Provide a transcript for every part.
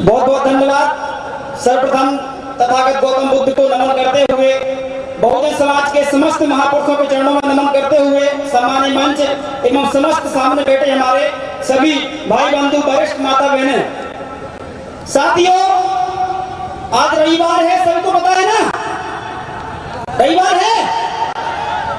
बहुत बहुत धन्यवाद। सर्वप्रथम तथागत गौतम बुद्ध को नमन करते हुए, बहुजन समाज के समस्त महापुरुषों के चरणों में नमन करते हुए, सम्मानीय मंच एवं समस्त सामने बैठे हमारे सभी भाई बंधु, वरिष्ठ माता बहने, साथियों, आज रविवार है, सबको पता है ना, रविवार है।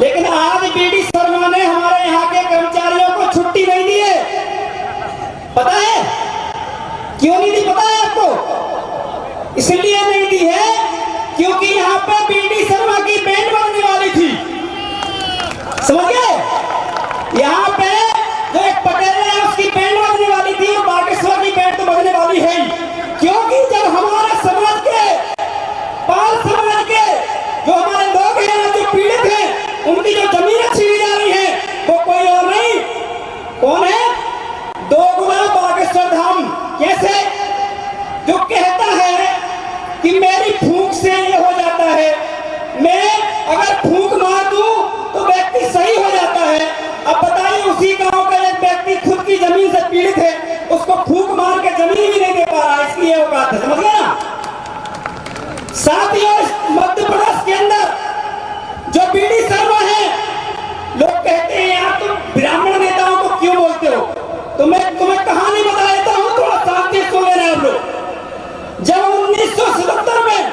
लेकिन आज बीडी शर्मा ने हमारे यहाँ के कर्मचारियों को छुट्टी नहीं दी है। पता है क्यों नहीं दी? पता है आपको? इसलिए नहीं दी है क्योंकि यहाँ पे बीडी शर्मा की बैंड बजने वाली थी। समझ गए? यहाँ पे जो एक पटेल है उसकी बैंड बजने वाली थी और बागेश्वर की बैंड तो बजने वाली है ही। क्योंकि जब हमारे समाज के, पाल समाज के जो हमारे लोग हैं, जो पीड़ित हैं, उनकी जो जमीनें छीनी जा रही हैं, वो कोई और नहीं, कौन है? दोगुना बागेश्वर धाम। कैसे? जो कहता है कि मेरी फूंक से ये हो जाता है, मैं अगर फूंक मार दूं तो व्यक्ति सही हो जाता है। अब बताइए, उसी गांव का एक व्यक्ति खुद की जमीन से पीड़ित है, उसको फूंक मार के जमीन भी नहीं दे पा रहा, इसकी ये औकात है। समझ गए ना? साथियों, मध्य प्रदेश के अंदर जो बीडी शर्मा है, लोग कहते हैं यार तुम ब्राह्मण नेताओं को क्यों बोलते हो? तो मैं तुम्हें कहानी बता देता हूं, थोड़ा शांति सुन लेना आप लोग। जब 1977 में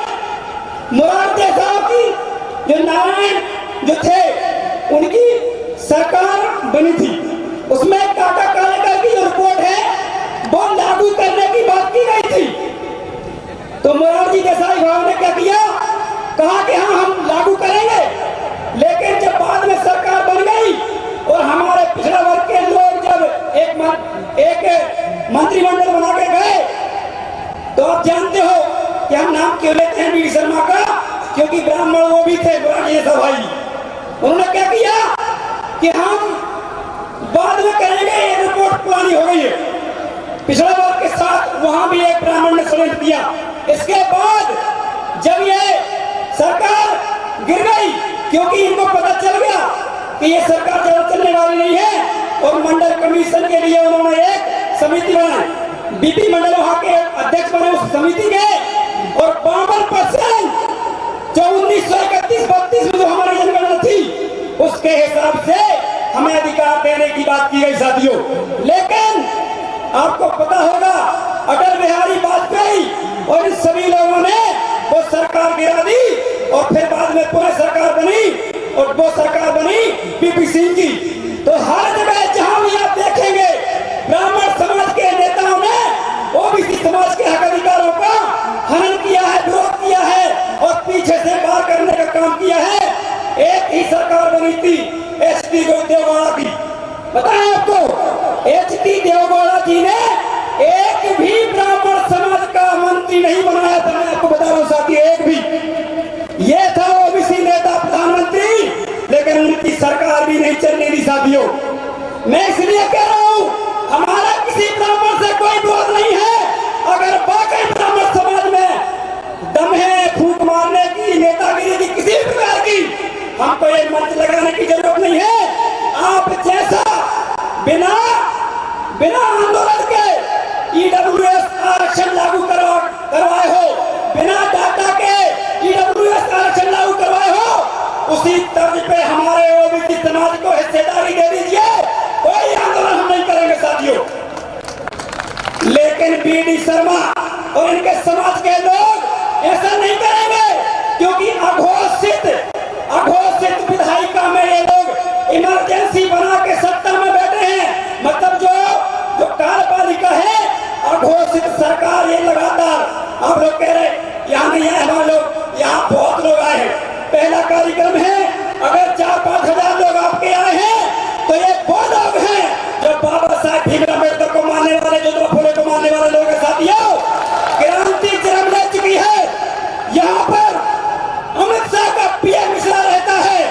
मोरारजी देसाई की जो नारायण जो थे, उनकी सरकार बनी थी, उसमें काका कालेकर की जो रिपोर्ट है वो लागू करने की बात की गई थी। तो मोरारजी देसाई साहब ने क्या किया? कहा कि हाँ हम लागू करेंगे। लेकिन जब बाद में सरकार बन गई और हमारे पिछड़ा वर्ग के लोग जब एक मंत्रिमंडल बना के गए, तो आप जानते हो कि हम नाम क्यों लेते हैं बीडी शर्मा का? क्योंकि ब्राह्मण वो भी थे, मोरारजी भाई। उन्होंने क्या किया कि हम बाद में करेंगे, ये रिपोर्ट पुरानी हो गई है। पिछड़ा वर्ग के साथ वहां भी एक ब्राह्मण ने षड्यंत्र किया। इसके बाद जब ये सरकार गिर गई, क्योंकि इनको पता चल गया कि ये सरकार ज्यादा चलने वाली नहीं है, और मंडल कमीशन के लिए उन्होंने एक समिति बनाई। बीपी मंडल वहां के अध्यक्ष बने उस समिति के, और 52% जो 1931-32 में जो हमारी जनगणना थी, उसके हिसाब से हमें अधिकार देने की बात की गई साथियों। लेकिन आपको पता होगा, अटल बिहारी वाजपेयी और इन सभी लोगों ने वो सरकार गिरा दी, और फिर बाद में पुनः सरकार बनी, और वो सरकार बनी पीपी सिंह की। तो हर जगह जहां भी आप देखेंगे, ब्राह्मण समाज के नेताओं ने ओबीसी समाज के हक अधिकारों का हनन किया है, विरोध किया है, और पीछे से पार करने का काम किया है। एक ही सरकार बनी थी एचडी देवगौड़ा की। पता है आपको? एचडी देवगौड़ा जी ने एक भी ब्राह्मण समाज का मंत्री नहीं बनाया था। मैं आपको बता रहा हूं साथियों, एक भी। ये था ओबीसी नेता प्रधानमंत्री, लेकिन उनकी सरकार भी नहीं चलने दी साथियों। मैं इसलिए कह रहा हूं, हमारा किसी ब्राह्मण से कोई विरोध नहीं है। अगर बाकी ब्राह्मण समाज में दम है फूंक मारने की, नेतागिरी की, किसी प्रकार की, हमको ये मंच लगाने की जरूरत नहीं है। आप जैसा बिना आंदोलन के ईडब्ल्यूएस आरक्षण लागू करवाए हो, बिना डाटा के ईडब्ल्यूएस आरक्षण लागू करवाए हो, उसी तर्ज पे हमारे ओबीसी समाज को हिस्सेदारी दे दीजिए। कोई आंदोलन हम नहीं करेंगे साथियों। लेकिन बीडी शर्मा और इनके समाज के लोग ऐसा नहीं करेंगे, क्योंकि अघोषित विधायिका में ये लोग इमरजेंसी बना के सत्ता में बैठे हैं। मतलब जो कार्यपालिका है, अघोषित सरकार, ये लगातार आप लोग कह रहे यहाँ नहीं आए, हमारे लोग यहाँ बहुत लोग आए हैं। पहला कार्यक्रम है, अगर 4-5 हजार लोग आपके आए हैं, तो ये वो लोग हैं जो बाबा साहब भीमराव अम्बेडकर को मानने वाले, ज्योतिबा फुले को मानने वाले लोग हैं साथियों। क्रांति जन्म ले चुकी है। यहाँ पर अमित शाह का पीएम मिश्रा रहता है।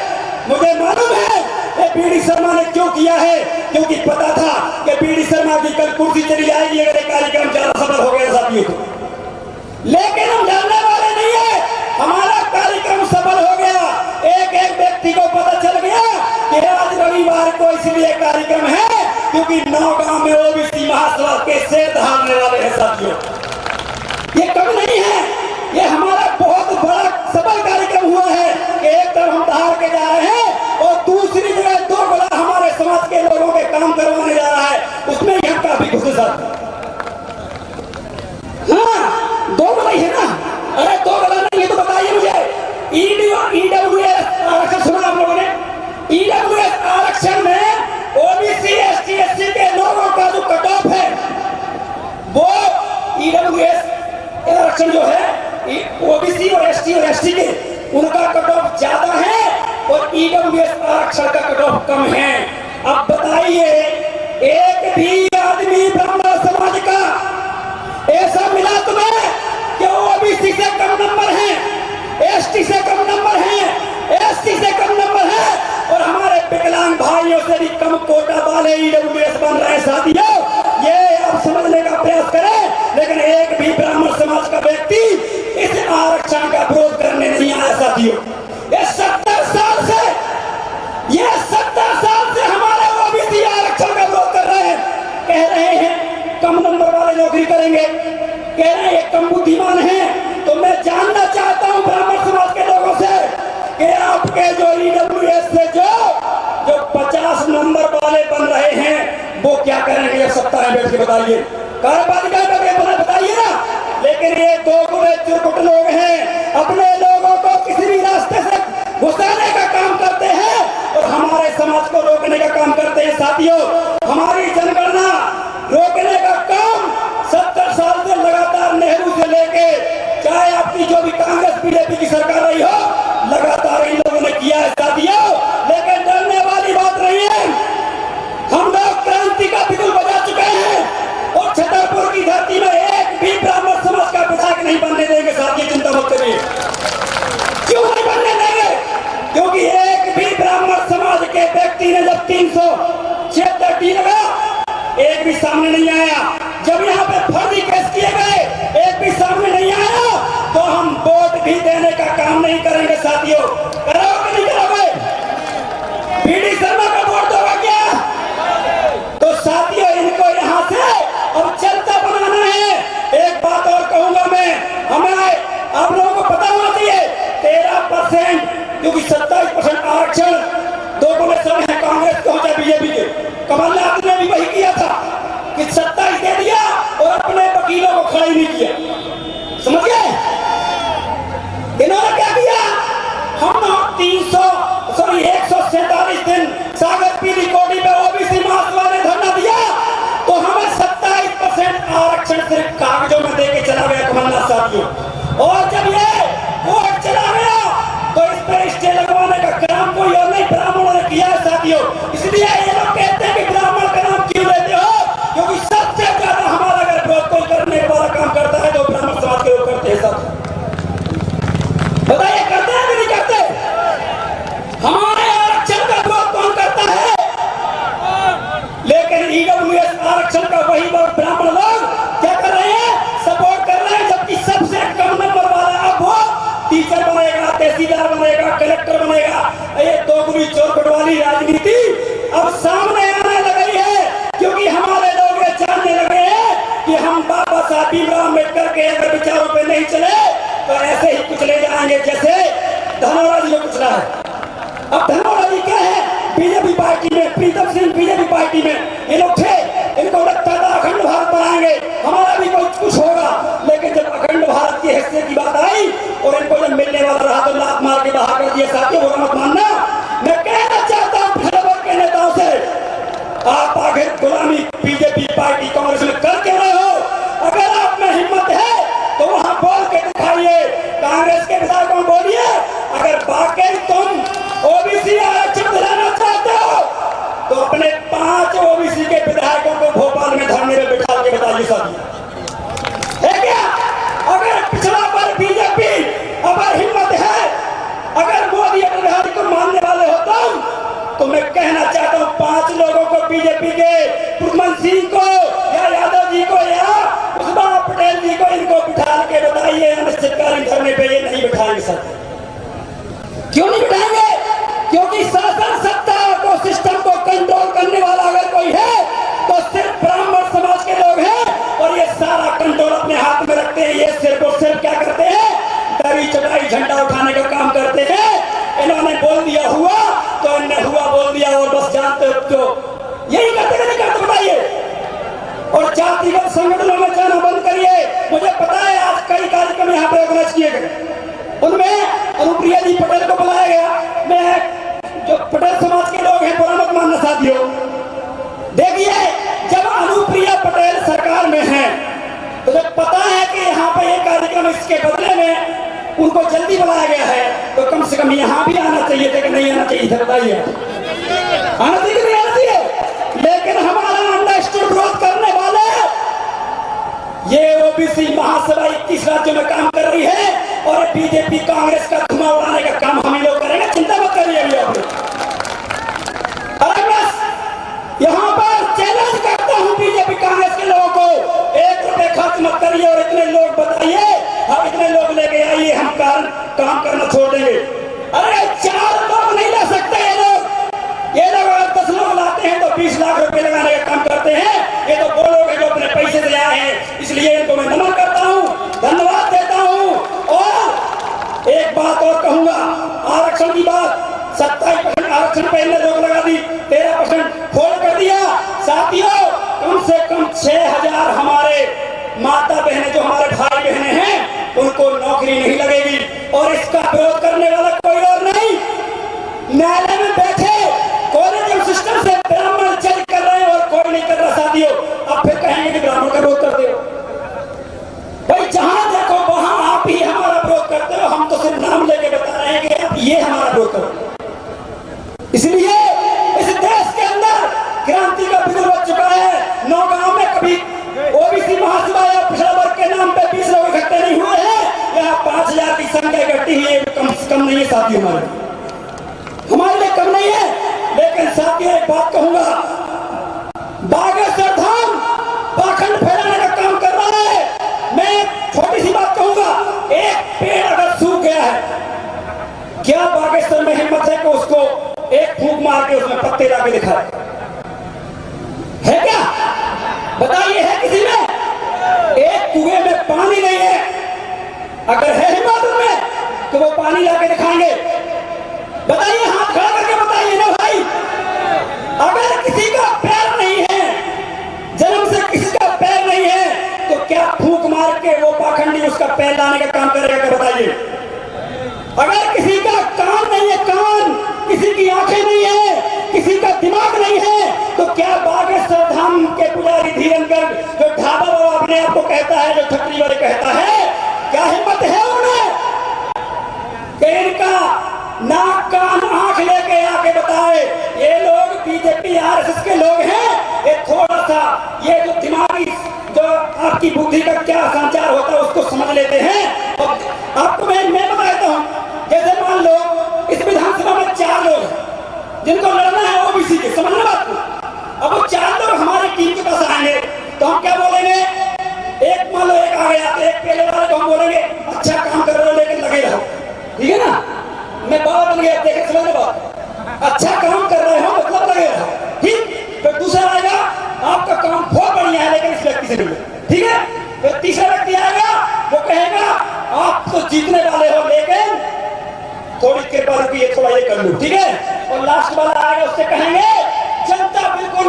मुझे मालूम है ये बीडी शर्मा ने क्यों किया है, क्योंकि पता था कि बीडी शर्मा की कल कुर्सी चली जाएगी अगर ये कार्यक्रम ज्यादा सफल हो गया साथियों को। लेकिन हम जानने वाले नहीं है, हमारा कार्यक्रम सफल हो गया। एक व्यक्ति को पता चल गया कि आज रविवार को इसलिए कार्यक्रम है क्योंकि नौगांव में ओबीसी महासभा के शेर धारने वाले हैं साथियों। दो गलत है ना? अरे दो गलत नहीं है तो बताइए मुझे। ईडब्ल्यूएस आरक्षण सुना आप लोगों ने? ईडब्ल्यूएस आरक्षण में ओबीसी एसटी एससी के लोगों का जो कट ऑफ है वो ईडब्ल्यूएस आरक्षण जो है ओबीसी और एसटी के उनका कट ऑफ ज्यादा है और ईडब्ल्यूएस आरक्षण का कट ऑफ कम है। अब बताइए एक भी आदमी ब्राह्मण समाज का ऐसा मिला तुम्हें कि ओबीसी से कम नंबर है, एसटी से कम नंबर है, एससी से कम नंबर है और हमारे विकलांग भाइयों से भी कम कोटा वाले ईडब्ल्यूएस बन रहे हैं? साथियों ये आप समझने का प्रयास करें, लेकिन एक भी ब्राह्मण समाज का व्यक्ति इस आरक्षण का विरोध करने नहीं आया। साथियों ये 70 साल से हमारे ओबीसी आरक्षण का विरोध कर रहे हैं। कह रहे हैं कम नंबर वाले नौकरी करेंगे, कह रहे हैं कम बुद्धिमान हैं। तो मैं जानना चाहता हूं ब्राह्मण समाज के लोगों से कि आपके जो ईडब्ल्यूएस से जो 50 नंबर वाले बन रहे हैं वो क्या करेंगे? ये सत्ता है बैठ के बताइए, कार्यपालिका में बताइए ना। लेकिन ये दो गुणे चुरकुट लोग हैं, अपने लोगों को किसी भी रास्ते से घुसाने का काम करते हैं और हमारे समाज को रोकने का काम करते हैं। साथियों हमारी जनगणना रोकने का काम 70 साल से लगातार नेहरू से लेके चाहे आपकी जो भी कांग्रेस बीजेपी की सरकार रही हो लगातार इन लोगों ने किया है। साथियों लेकिन डरने वाली बात नहीं है, हम लोग क्रांति का बिगुल बजा चुके हैं और छतरपुर की धरती में एक भी ब्राह्मण समाज का विधायक नहीं बनने देंगे। साथियों चिंता मत करिए। क्यों नहीं बनने देंगे? क्योंकि एक भी ब्राह्मण समाज के व्यक्ति ने जब 376 डी लगा एक भी सामने नहीं आया, जब यहाँ पे फर्जी केस किए गए एक भी सामने नहीं आया, तो हम वोट भी देने का काम नहीं करेंगे। साथियों करोगे नहीं करोगे? बीडी शर्मा का वोट दोगा क्या? तो साथियों इनको यहाँ से अब चलता बनाना है। एक बात और कहूंगा मैं, हमें आप लोगों को पता होना चाहिए 13% क्योंकि 27% आरक्षण दो गुणे सब है कांग्रेस के होता बीजेपी के। कमलनाथ ने भी वही किया था कि 27 दे दिया और अपने वकीलों को खड़ा ही नहीं किया। समझ गए? इन्होंने क्या किया? हम 147 दिन सागर पीली कोटी पे ओबीसी महासभा ने धरना दिया तो हमें 27% आरक्षण सिर्फ कागजों में देके चला गया कमलनाथ साथियों। और जब ये वोट चला गया तो इस पर स्टे लगवाने का काम कोई और नहीं ब्राह्मणों ने किया है। साथियों इसलिए ये लोग कहते हैं कि ब्राह्मण का नाम क्यों लेते हो? क्योंकि सबसे ज्यादा हमारा अगर विरोध कोई करने वाला काम करता है तो ब्राह्मण समाज के लोग करते हैं। साथ बताइए करते हैं कि नहीं करते? हमारे आरक्षण का विरोध कौन करता है? लेकिन ईडब्ल्यूएस आरक्षण का वही ब्राह्मण लोग क्या कर रहे हैं? सपोर्ट कर रहे हैं, जबकि सबसे कम नंबर वाला अब वो टीचर बनेगा, तहसीलदार बनेगा, कलेक्टर बनेगा। ये दोगुनी चौपट वाली राजनीति अब सामने आने लगी है क्योंकि हमारे लोग ये जानने लगे हैं कि हम बाबा साहब भीमराव अम्बेडकर के अगर विचारों पे नहीं चले तो ऐसे ही कुचले जाएंगे जैसे धनोरा जी को कुचला है। अब धनोरा जी क्या है? बीजेपी पार्टी में, प्रीतम सिंह बीजेपी पार्टी में ये लोग थे, इनको लगता था अखंड भारत बनाएंगे, हमारा भी कुछ होगा। लेकिन जब अखंड भारत की हैसियत की बात आई और इनको जब मिलने वाला रहा तो लात मार के बाहर कर दिया। साथियों वो मत मानना। मैं कहना चाहता हूँ खबर के नेताओं से, आप आखिर गुलामी बीजेपी पार्टी कांग्रेस में कर क्यों रहे हो? अगर आप में हिम्मत है तो वहां बोल के दिखाइए, कांग्रेस के विधायकों बोलिए। अगर वाकई तुम ओबीसी आरक्षण दिलाना चाहते हो तो अपने 5 ओबीसी के विधायकों को भोपाल में धरने में बिठा के बताइए। साथियों है क्या? अगर पिछड़ा पर बीजेपी अगर हिम्मत है, अगर मोदी अटल को मानने वाले हो तो मैं कहना चाहता हूँ 5 लोगों को बीजेपी के पुरमन सिंह को या यादव जी को या उस्मा पटेल जी को इनको बिठा के बताइए अनिश्चितकालीन धरने पे ये नहीं बिठाएंगे। सर क्यों नहीं बिठाएंगे? क्योंकि शासन सत्ता को सिस्टम को कंट्रोल करने वाला अगर कोई है तो सिर्फ ब्राह्मण समाज के लोग हैं और ये सारा कंट्रोल अपने हाथ में रखते हैं। ये सिर्फ और सिर्फ क्या करते हैं? दरी चटाई झंडा उठाने का काम करते हैं। इन्होंने बोल दिया हुआ तो इन्होंने हुआ बोल दिया और बस जानते हो तो यही करते नहीं करते बताइए। और जातिगत संगठनों में जाना बंद करिए। मुझे पता है आज कई कि यहाँ पे ये कार्यक्रम इसके बदले में उनको जल्दी बुलाया गया है, तो कम से कम यहाँ भी आना चाहिए था कि नहीं आना चाहिए था? बताइए, आना चाहिए कि नहीं आना चाहिए? लेकिन हमारा अंडरस्टूड विरोध करने वाले ये ओबीसी महासभा 21 राज्यों में काम कर रही है और बीजेपी कांग्रेस का धुआं उड़ाने का काम हम ही लोग करेंगे, चिंता मत करिए। अरे बस यहाँ पर चैलेंज करता हूँ बीजेपी कांग्रेस के लोगों को, 1 रुपए खर्च मत करिए और इतने लोग बताइए, हम इतने लोग लेके आइए, हम काम करना छोड़ देंगे। अरे 4 लोग नहीं ला सकते ये लोग अगर 10 लोग लाते हैं तो 20 लाख रुपए लगाने का काम करते हैं। ये तो वो लोग हैं जो अपने पैसे से आए हैं, इसलिए इनको मैं नमन करता हूँ, धन्यवाद देता हूँ। और एक बात और कहूंगा, आरक्षण की बात, 27% आरक्षण पहले लोग लगा दी, 13% फोड़ कर दिया। साथियों, कम से कम 6000 हमारे माता बहनें जो हमारे भाई बहनें हैं उनको नौकरी नहीं लगेगी, और इसका विरोध करने वाला कोई और नहीं, न्यायालय में बैठे कोलेजियम सिस्टम से ब्राह्मण जज कर रहे हैं और कोई नहीं कर रहा। साथियों, अब फिर कहेंगे कि ब्राह्मण का विरोध करते हो। भाई जहां देखो वहां आप ही हमारा विरोध करते हो, हम तो सिर्फ नाम लेके बता रहे हैं कि आप ये हमारा विरोध करो। इसलिए इस देश के अंदर क्रांति का बिगुल बच चुका है। नौगांव में कभी ओबीसी महासभा या पिछड़ा वर्ग के नाम पे 20 लोग इकट्ठे नहीं हुए हैं, यहाँ 5000 की संख्या इकट्ठी हुई है, कम से कम नहीं है साथियों, हमारे लिए कम नहीं है। लेकिन साथियों, एक बात कहूंगा, बागेश्वर धाम पाखंड फैलाने का काम कर रहा है। मैं छोटी सी बात कहूंगा, एक पेड़ अगर सूख गया है, क्या बागेश्वर में हिम्मत है कि उसको एक फूंक मार के उसमें पत्ते लाके दिखाए? है क्या? बताइए, है किसी में? एक कुएं में पानी नहीं है, अगर है हिम्मत उनमें तो वो पानी लाके दिखाएंगे। बताइए, हाथ खड़ा करके बताइए ना भाई। अगर किसी का पैर नहीं है, जन्म से किसी का पैर नहीं है, तो क्या फूंक मार के वो पाखंडी उसका पैर लाने का काम करेगा? क्या बताइए? अगर किसी का कान नहीं है, कान, किसी की आंखें नहीं है, किसी का दिमाग नहीं है, तो क्या बागेश्वर धाम के पुजारी धीरनकर जो ढाबा वाला अपने आप को कहता है, जो छतरी वाले कहता है, क्या हिम्मत है उन्हें कि इनका नाक कान आंख लेके आके बताए? ये लोग बीजेपी आरएसएस के लोग हैं। ये थोड़ा सा ये जो दिमागी जो आपकी बुद्धि का क्या संचार होता है उसको समझ लेते हैं। और आपको मैं बताता हूँ, जैसे मान लो इस विधानसभा में 4 लोग हैं जिनको लड़ना है ओबीसी के, समझना बात को। अब वो 4 लोग हमारी टीम के पास आएंगे तो हम क्या बोलेंगे? एक मान लो एक आ गया तो एक पहले वाले को हम बोलेंगे अच्छा काम कर रहे हो लेकिन लगे रहो, ठीक है ना? मैं बात बन गया, देखे समझ बात, अच्छा काम कर रहे हो मतलब लगे रहो, ठीक। फिर दूसरा आएगा, आपका काम बहुत बढ़िया है लेकिन इस व्यक्ति से मिले, ठीक है। फिर तीसरा व्यक्ति आएगा, वो कहेगा आप तो जीतने वाले हो लेकिन थोड़ी कृपा रुकिए, थोड़ा ये कर लो, ठीक है। और लास्ट वाला आएगा, उससे कहेंगे जनता बिल्कुल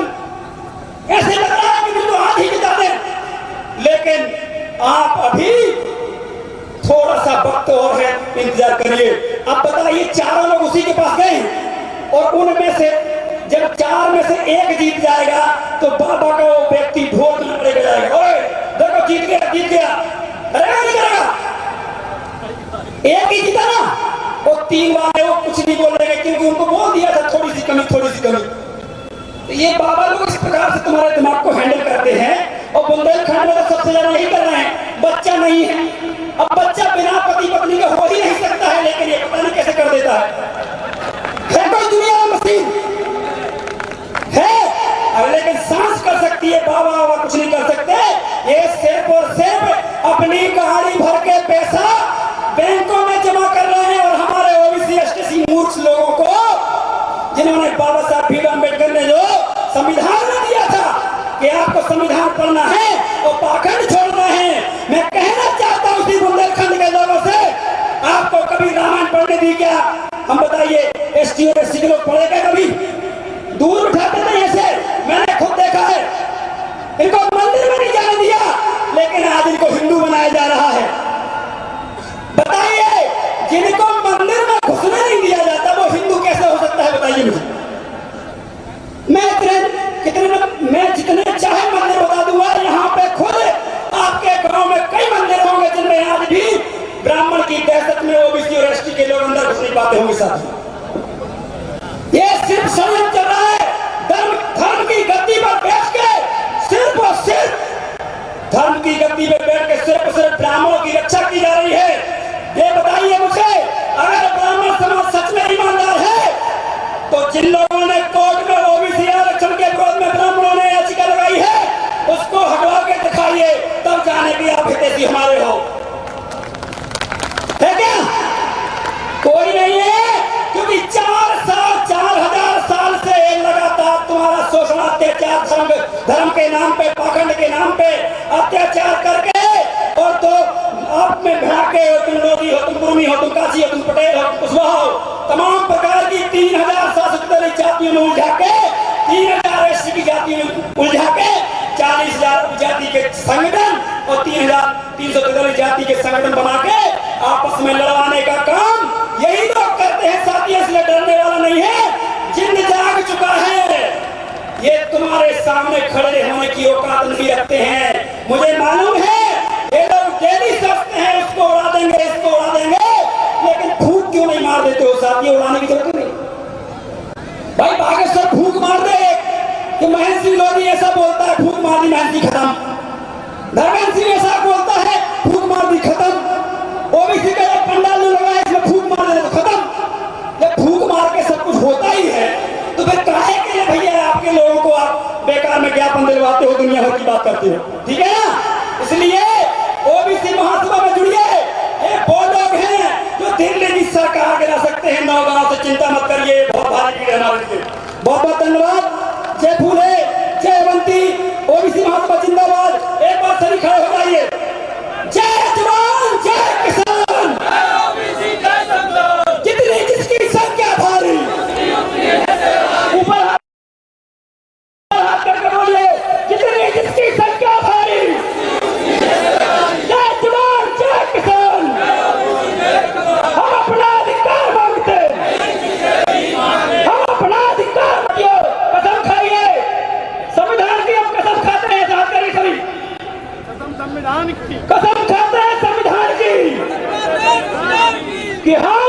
ऐसे लग रहा है कि बिल्कुल हाथ ही जिता दे, लेकिन आप अभी थोड़ा सा वक्त और है, इंतजार करिए। अब बताइए, 4 लोग उसी के पास गए और उनमें से जब 4 में से 1 जीत जाएगा तो बाबा का वो व्यक्ति ढोल लेके जाएगा, ओए देखो जीत गया, जीत गया। करेगा नहीं करेगा? एक ही जीता ना, वो 3 वाले वो कुछ नहीं बोलेंगे क्योंकि उनको बोल दिया था थोड़ी सी कमी, थोड़ी सी कमी। तो ये बाबा लोग इस प्रकार से तुम्हारे दिमाग को हैंडल करते हैं। और बुंदेलखंड में तो सबसे ज्यादा यही कर रहे हैं, बच्चा नहीं है। अब बच्चा बिना पति पत्नी का हो ही नहीं सकता है, लेकिन ये पता नहीं कैसे कर देता है कोई दुनिया में मशीन है? अब लेकिन सांस कर सकती है, बाबा बाबा कुछ नहीं कर सकते। ये सिर्फ और सिर्फ अपनी गाड़ी भर के पैसा बैंकों में जमा कर रहे हैं। और हमारे ओबीसी एसटी मूर्ख लोगों को, जिन्होंने बाबा साहब भीम अम्बेडकर ने जो संविधान में दिया था कि आपको संविधान पढ़ना है और पाखंड छोड़ना है, मैं कहना चाहता हूं उसी बुंदेलखंड के लोगों से, आपको कभी रामायण पढ़ने दी क्या? हम बताइए, एसटी और एससी के लोग पढ़ेगा कभी? दूर उठाते थे ऐसे, मैंने खुद देखा है। इनको मंदिर में नहीं जाने दिया, लेकिन आज इनको हिंदू बनाया जा रहा है। बताइए, जिनको मंदिर में घुसने नहीं दिया जाता वो हिंदू कैसे हो सकता है? बताइए मुझे। मैं जितने चाहे मंदिर बता दूंगा, यहाँ पे खुद आपके गांव में कई मंदिर जानते होंगे साथ। ये सिर्फ षड्यंत्र चल रहा है। धर्म की गद्दी पर बैठ के सिर्फ और सिर्फ धर्म की गद्दी पर बैठ के सिर्फ और सिर्फ ब्राह्मणों की रक्षा की जा रही है। ये बताइए मुझे, अगर ब्राह्मण समाज सच में ईमानदार है तो जिन लोगों ने कोर्ट में ओबीसी आरक्षण के विरोध में ब्राह्मणों ने याचिका लगाई है उसको हटवा के दिखाइए, तब जाने की आप हितैषी हमारे हो। है क्या? कोई नहीं है, क्योंकि 4,000 साल से लगातार तुम्हारा शोषण अत्याचार धर्म के नाम पे, पाखंड के नाम पे अत्याचार करके, और तो आप में भिड़ाके हो, तुम लोधी हो, तुम कुर्मी हो, तुम काशी हो, तुम पटेल हो, तुम कुशवाहा हो, तमाम प्रकार की 3,743 जातियों में उलझा के, 3,000 एससी की जातियों में उलझा के 40,000 जाति के संगठन और 3,343 जाति के संगठन बना के आपस में लड़वाने का काम यही लोग करते हैं साथियों। इसलिए डरने वाला नहीं है, जिन्न जाग चुका है। ये तुम्हारे सामने खड़े होने की औकात नहीं रखते हैं। मुझे मालूम है ये लोग डेली सोचते हैं उसको उड़ा देंगे, इसको उड़ा देंगे, लेकिन फूंक क्यों नहीं मार देते हो साथियों? उड़ाने की जरूरत नहीं भाई। बागेश्वर फूंक मार दे कि महेंद्र सिंह लोधी ऐसा बोलता है, फूंक मार दी, महेंद्र सिंह खत्म। धर्मेंद्र सिंह ऐसा बोलता है, फूंक मार दी, खत्म। ओबीसी का एक पंडाल जो लगा है इसमें फूंक मार दे तो खत्म। जब फूंक मार के सब कुछ होता ही है तो फिर काहे के लिए भैया आपके लोगों को आप बेकार में ज्ञापन दिलवाते हो, दुनिया भर की बात करते हो, ठीक है ना? इसलिए ओबीसी महासभा में जुड़िए। ये वो लोग हैं जो दिल्ली की सरकार गिरा सकते हैं। नौगांव से चिंता मत करिए, बहुत भारी भीड़ है हमारे लिए। बहुत बहुत धन्यवाद। जय फूले, जय अवंती, ओबीसी महासभा जिंदाबाद। एक बार सभी खड़े हो जाइए। जय जवान, जय किसान, जितनी जिसकी संख्या भारी, ऊपर हाथ करके बोलिए, जितनी जिसकी संख्या भारी। जय जवान, जय किसान, हम अपना अधिकार मांगते, हम अपना अधिकार मांगते। कसम खाइए, संविधान की हम कसम खाते हैं, याद करिए सभी। संविधान की कसम खाते हैं, संविधान की कि हम